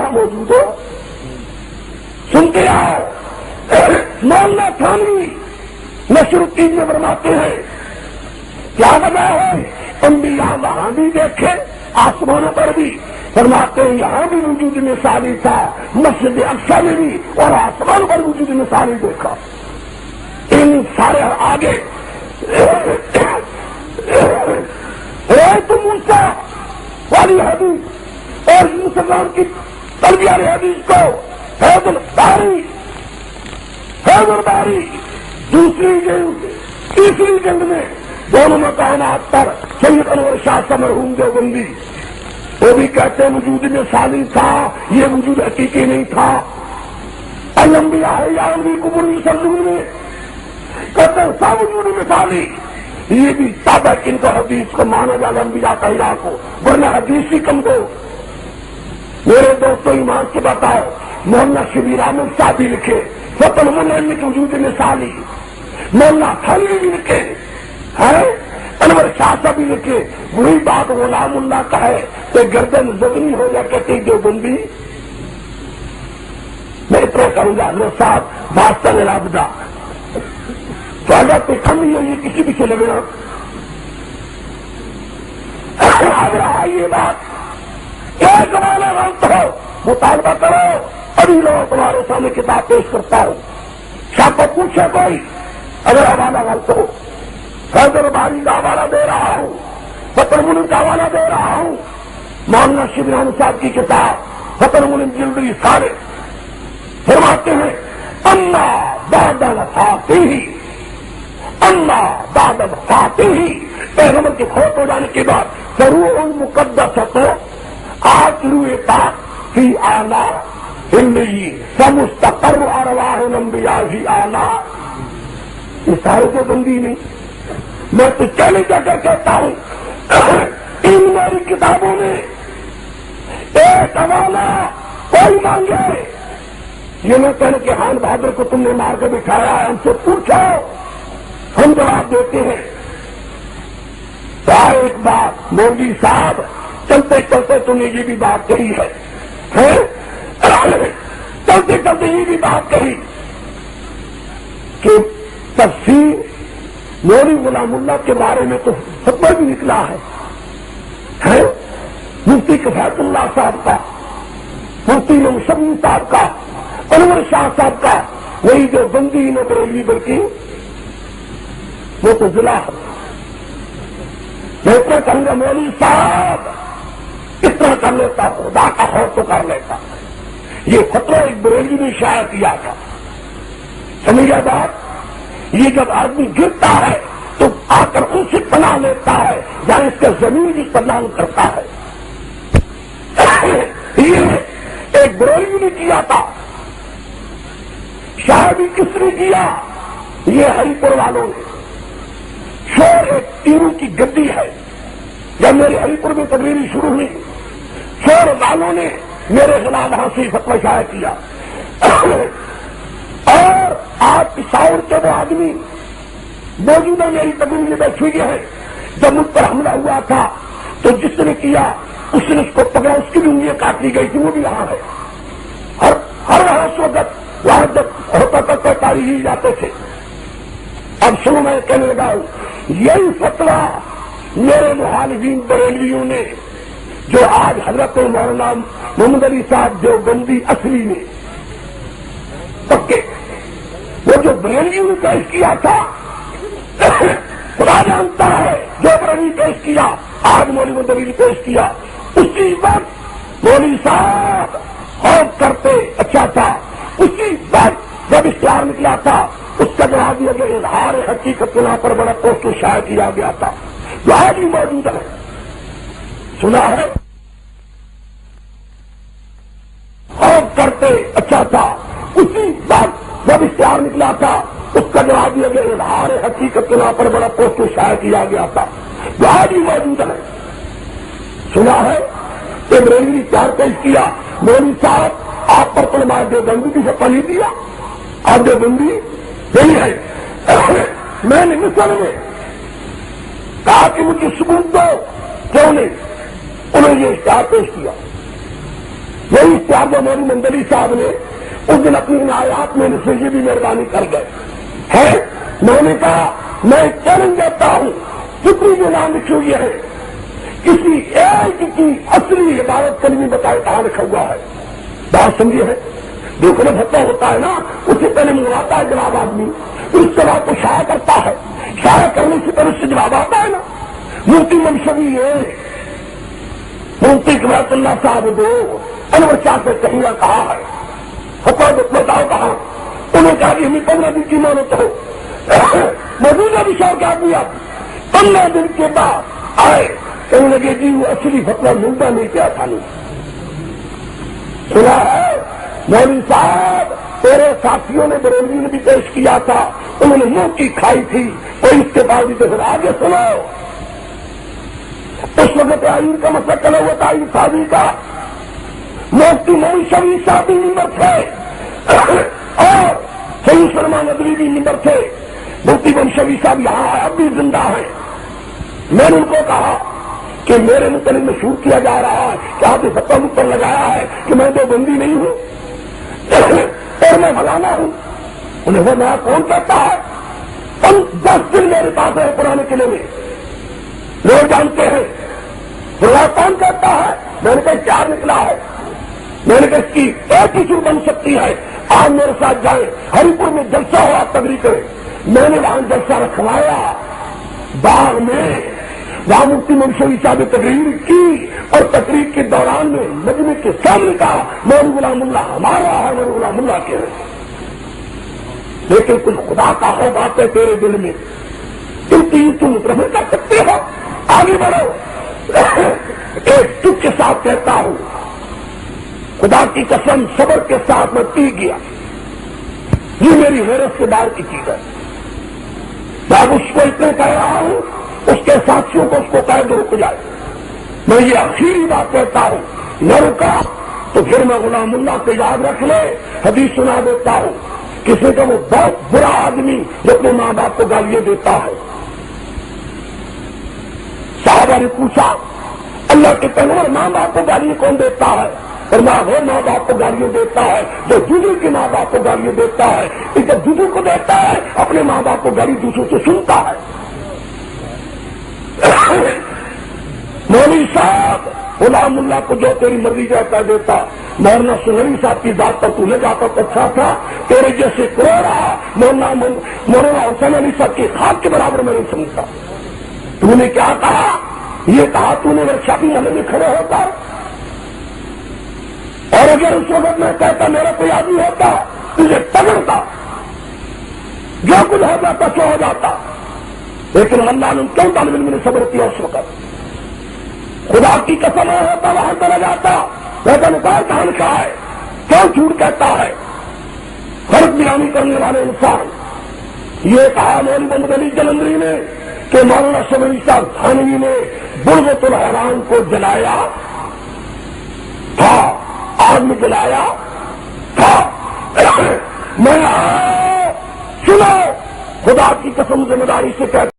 یہاں موجود ہو؟ سنتے آؤ. مولانا تھانوی نشر الدین میں فرماتے ہیں کیا وجہ ہے؟ انبیاء وہاں بھی دیکھے آسمانوں پر بھی، فرماتے ہیں یہاں بھی وجود مثالی تھا، مسجد اقصی میں بھی اور آسمانوں پر وجود مثالی دیکھا. ان سارے آگے موسیٰ والی حدیث اور مسلمان کی تربیت حدیث کو حیدر باری دوسری جنگ تیسری جنگ میں دونوں مقامات پر سید انور شاہ کا مرحوم دیوبندی وہ بھی کہتے ہیں وجود مثالی تھا، یہ وجود حقیقی نہیں تھا. الانبیاء حیان بھی قبور یصلون میں کہتے ہیں سب وجود مثالی. یہ بھی تب ہے کہ ان کو حدیث کو مانا جائے انبیاء کا حیا کو، ورنہ حدیث ہی کم دو. میرے دوستوں ایمان سے بتاؤ، مولانا شبیر احمد صاحب بھی لکھے فتح المنعم کی وجود مثالی، مولانا تھانوی بھی لکھے ہے، انور شاہ صاحب بھی لکھے. وہی بات غلام اللہ کا ہے کہ گردن زخمی ہو جا کہتے دیوبندی. میں اتنا کروں گا حضرت صاحب واسطہ رابطہ تو اگر کوئی کم نہیں ہے یہ کسی بھی سے لگنا آ رہا یہ بات ایک زمانہ غلط ہو مطالبہ کرو. ابھی لوگ تمہارے سامنے کتاب پیش کرتا ہوں، شاہ کو پوچھے کوئی اگر حوالہ غلط ہو. حیدر باری کا حوالہ دے رہا ہوں، فتح المنعم کا حوالہ دے رہا ہوں. مولانا شبیر احمد صاحب کی کتاب فتح المنعم جلدی سارے فرماتے ہیں اللہ بعد وفاتہ، اللہ بعد وفاتہ، پیغمبر کے فوت ہو جانے کے بعد فروع المقدسۃ آج روئے پاک فی اعلیٰ ہندی فمستقر ارواح الانبیاء فی اعلیٰ. یہ سارے تو بندی نہیں، میں تو چلے جا کر کہتا ہوں ان میری کتابوں میں ایک حوالہ کوئی مانگے یہ نہ کہنے کہ خان بہادر کو تم نے مار کے بٹھایا ہے، ہم سے پوچھو ہم جواب دیتے ہیں. تو ایک بات مولوی صاحب چلتے چلتے تم نے یہ بھی بات کہی ہے، چلتے چلتے یہ بھی بات کہی کہ تفسیر مولوی غلام اللہ کے بارے میں تو فتویٰ بھی نکلا ہے، مفتی کفایت اللہ صاحب کا، مفتی نوشمی صاحب کا، انور شاہ صاحب کا، وہی جو بندی نہ بریلوی بلکہ وہ تو ضلع ہے. میں اتنا کہوں گا مولوی صاحب اتنا کر لیتا، خدا کا خوف تو کر لیتا. یہ فتویٰ ایک بریلوی نے شائع کیا تھا، سمجھا بات. یہ جب آدمی گرتا ہے تو آ کر ان سے پناہ لیتا ہے جہاں اس کا زمین بھی پناہ کرتا ہے. یہ ایک بریلوی نے کیا تھا. شاید کس نے کیا؟ یہ ہری پور والوں نے. شور ایک تیروں کی گدی ہے. جب میرے ہری پور میں تقریری شروع ہوئی شور والوں نے میرے خلاف وہاں سے فتویٰ شائع کیا. اور آج پشاور کے وہ آدمی موجودہ میری تقریر میں بیٹھ ہوئی ہے. جب مجھ پر حملہ ہوا تھا تو جس نے کیا اس نے اس کو پکڑا، اس کی بھی انگلیاں کاٹ لی گئی تھی، وہ بھی یہاں ہے. ہر اس وقت وہاں جب ہوتا تھا تاریخی جاتے تھے. اب سنو میں کہنے لگا ہوں یہی فتویٰ میرے مخالفین بریلویوں نے جو آج حضرت مولانا محمد علی صاحب دیوبندی اصلی میں پکے وہ جو بریلویوں نے پیش کیا تھا خدا جانتا ہے جو بریلوی پیش کیا آج مولوی محمد علی نے پیش کیا. اسی وقت مولوی صاحب خوف کرتے اچھا تھا. اسی وقت جب اشتہار نکلا تھا اس کا جواب دیا کہ اظہار حقیقت کے نام پر بڑا پوسٹر شائع کیا گیا تھا جو آج بھی موجود ہے. سنا ہے خوف کرتے اچھا تھا. اسی وقت جب اشتہار نکلا تھا اس کا جواب دیا کہ اظہار حقیقت کے نام پر بڑا پوسٹر شائع کیا گیا تھا جو آج بھی موجود ہے. سنا ہے کہ بریلوی پیار پیش کیا مولوی صاحب آپ پر تو ہمارے دیوبندی کی شپا نہیں دیا، آپ دیوبندی نہیں ہے. میں نے مصر میں کہا کہ مجھے ثبوت دو، کیوں نہیں؟ انہوں نے یہ اشتہار پیش کیا. یہی اختیار جو مولوی مندلی صاحب نے اس دن اپنی عنایات میں سے یہ بھی مہربانی کر گئے ہے. میں نے کہا میں چیلنج دیتا ہوں جتنی جو نام لکھی ہوئی ہے کسی ایک کی اصلی عبادت کلمی بتائے کہاں لکھا ہوا ہے. بات سمجھیے ہے. دیکھنے بھٹا ہوتا ہے نا, اس سے پہلے منگواتا ہے جواب آدمی, اس کے بعد تو شائع کرتا ہے, شائع کرنے سے پہلے اس سے جواب آتا ہے نا. مفتی منشوی ہے, مفتی قبیلۃ اللہ صاحب دو انور شاہ سے کہیں کہا ہے, حکومت بتاؤ کہاں. انہوں نے کہا کہ ہمیں 15 دن کی مہلت ہو. موجودہ بھی شاہ کیا دیا, 15 دن کے بعد آئے, کہنے لگے جی وہ اصلی فتویٰ ملتا نہیں کیا تھا. نہیں سنا ہے مولوی صاحب, تیرے ساتھیوں نے بریلوی نے بھی پیش کیا تھا, انہوں نے منہ کی کھائی تھی, اور اس کے بعد بھی تو پھر آگے سنو. اس وقت تعین کا مسئلہ چلا ہوا تعین شادی کا, مفتی مولوی شریف صاحب بھی ممبر تھے اور سید سلمان ندوی بھی ممبر تھے. مفتی مولوی شریف صاحب یہاں اب بھی زندہ ہیں. میں نے ان کو کہا کہ میرے متعلق مشہور کیا جا رہا ہے کہ آپ نے فتویٰ مجھ پر لگایا ہے کہ میں تو بندی نہیں ہوں اور میں فلانا ہوں. انہیں وہ نیا کون کہتا ہے؟ 10 دن میرے پاس ہے پرانے قلعے میں, لوگ جانتے ہیں. وہ کون کہتا ہے؟ میں نے کہا 4 نکلا ہے. میں نے کہا اس کی ایک ہی صورت بن سکتی ہے, آپ میرے ساتھ جائیں, ہری پور میں جلسہ ہو, آپ تقریر کریں. میں نے وہاں جلسہ رکھوایا باغ میں, وہاں مفتی منشوی صاحب نے تقریر کی, اور تقریر کے دوران میں مجمع کے سامنے کہا مولوی غلام اللہ ہمارا ہے, مولوی غلام اللہ کے ہیں. لیکن کچھ خدا کا ہو بات ہے تیرے دل میں, تم مترفع کر سکتے ہو, آگے بڑھو. ایک دکھ کے ساتھ کہتا ہوں, خدا کی قسم صبر کے ساتھ میں پی گیا, یہ میری غیرت سے باہر کی چیز ہے. میں اس کو اتنے کہہ رہا ہوں, اس کے ساتھیوں کو اس کو کہہ دو رک جائے. میں یہ آخری بات کہتا ہوں, نہ رکا تو پھر میں غلام اللہ کو یاد رکھ لے. حدیث سنا دیتا ہوں, کسی کا وہ بہت برا آدمی جو اپنے ماں باپ کو گالیاں دیتا ہے. صحابہ نے پوچھا اللہ کے پیغمبر ماں باپ کو گالیاں کون دیتا ہے؟ اور وہ ماں باپ کو گالیاں دیتا ہے جو دوسرے کے ماں باپ کو گالیاں دیتا ہے. جب دوسرے کو دیتا ہے اپنے ماں باپ کو گالی دوسروں سے سنتا ہے. مولوی صاحب غلام اللہ کو جو تیری مرضی جاتا دیتا, مولانا سنگری صاحب کی ذات پر تو نے جاتا تو اچھا تھا, تیرے جیسے کروڑا مولانا حسین علی صاحب کی خاک کے برابر میں نہیں سمجھتا. تو نے کیا کہا؟ یہ کہا تو نے اگر شادی محلے میں کھڑے ہوتا, اور اگر اس وقت میں کہتا میرا کوئی آدمی ہوتا تجھے پکڑتا, جو کچھ ہو جاتا سو ہو جاتا. لیکن اللہ نے کیوں طالب علم نے صبر کیا اس وقت؟ خدا کی قسم ہوتا وہاں چلا جاتا, ویسا نکال کہاں لکھا ہے, کیوں جھوٹ کہتا ہے؟ فرق بیانی کرنے والے انسان. یہ کہا مولوی محمد علی جلندری نے کہ مولانا شبری صاحب تھانوی نے بلغت الحرام کو جلایا تھا, آگ میں جلایا تھا. میں سنو, خدا کی قسم ذمہ داری سے کہتا